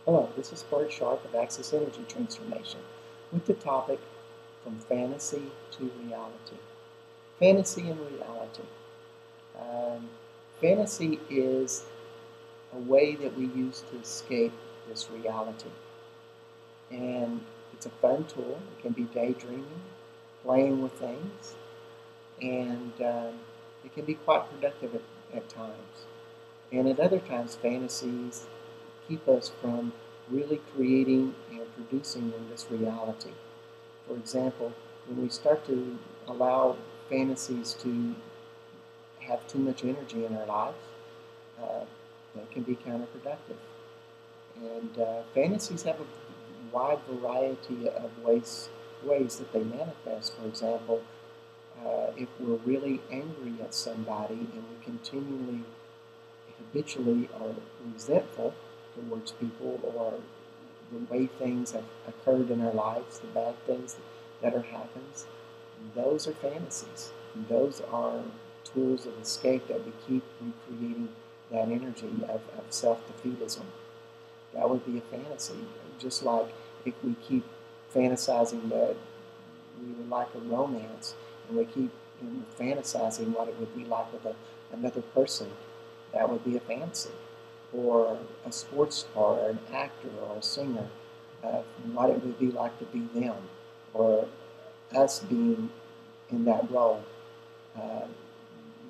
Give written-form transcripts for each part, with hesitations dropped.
Hello, this is Bart of Access Energy Transformation with the topic From Fantasy to Reality. Fantasy and reality. Um, Fantasy is a way that we use to escape this reality. And it's a fun tool. It can be daydreaming, playing with things, and it can be quite productive at times. And at other times, fantasies keep us from really creating and producing in this reality. For example, when we start to allow fantasies to have too much energy in our lives, uh, that can be counterproductive. And fantasies have a wide variety of ways that they manifest. For example, if we're really angry at somebody and we continually habitually are resentful towards people or the way things have occurred in our lives, the bad things that are happens, those are fantasies. Those are tools of escape that we keep recreating that energy of self-defeatism. That would be a fantasy. Just like if we keep fantasizing that we would like a romance and we keep fantasizing what it would be like with another person, that would be a fantasy. Or a sports star, or an actor, or a singer, what it would be like to be them, or us being in that role. Uh,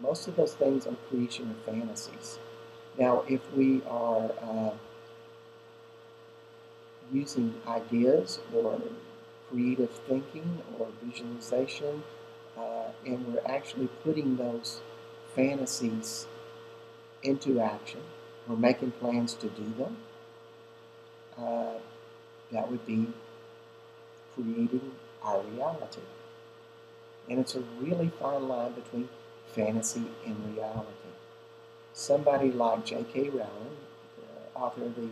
Most of those things are creation of fantasies. Now, if we are using ideas or creative thinking or visualization, and we're actually putting those fantasies into action, we're making plans to do them, uh, that would be creating our reality. And it's a really fine line between fantasy and reality. Somebody like J.K. Rowling, the author of the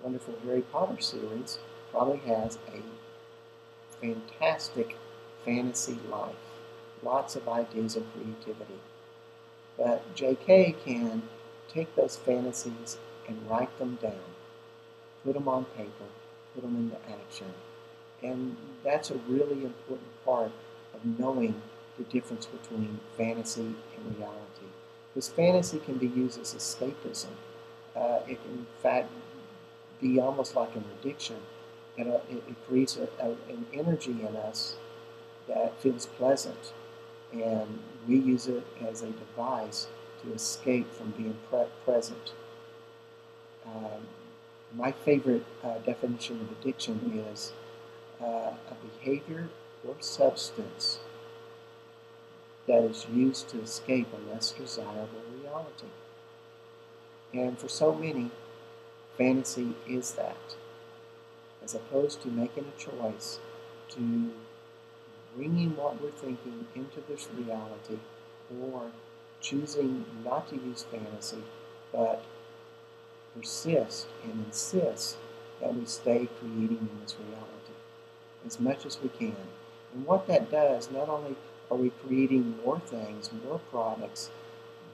wonderful Harry Potter series, probably has a fantastic fantasy life, lots of ideas and creativity. But J.K. can take those fantasies and write them down, put them on paper, put them into action. And that's a really important part of knowing the difference between fantasy and reality. Because fantasy can be used as escapism. It can, in fact, be almost like an addiction. And it creates an energy in us that feels pleasant. And we use it as a device to escape from being present. Um, my favorite definition of addiction is a behavior or substance that is used to escape a less desirable reality. And for so many, fantasy is that, as opposed to making a choice to bringing what we're thinking into this reality or choosing not to use fantasy but persist and insist that we stay creating in this reality as much as we can. And what that does, not only are we creating more things, more products,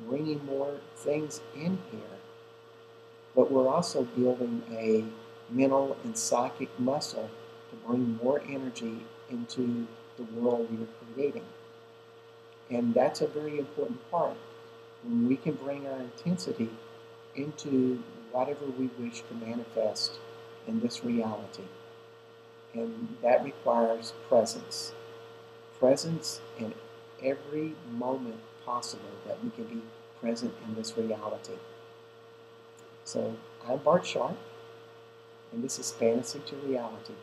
bringing more things in here, but we're also building a mental and psychic muscle to bring more energy into the world we are creating. And that's a very important part. When we can bring our intensity into whatever we wish to manifest in this reality. And that requires presence. Presence in every moment possible that we can be present in this reality. So I'm Bart Sharp, and this is Fantasy to Reality.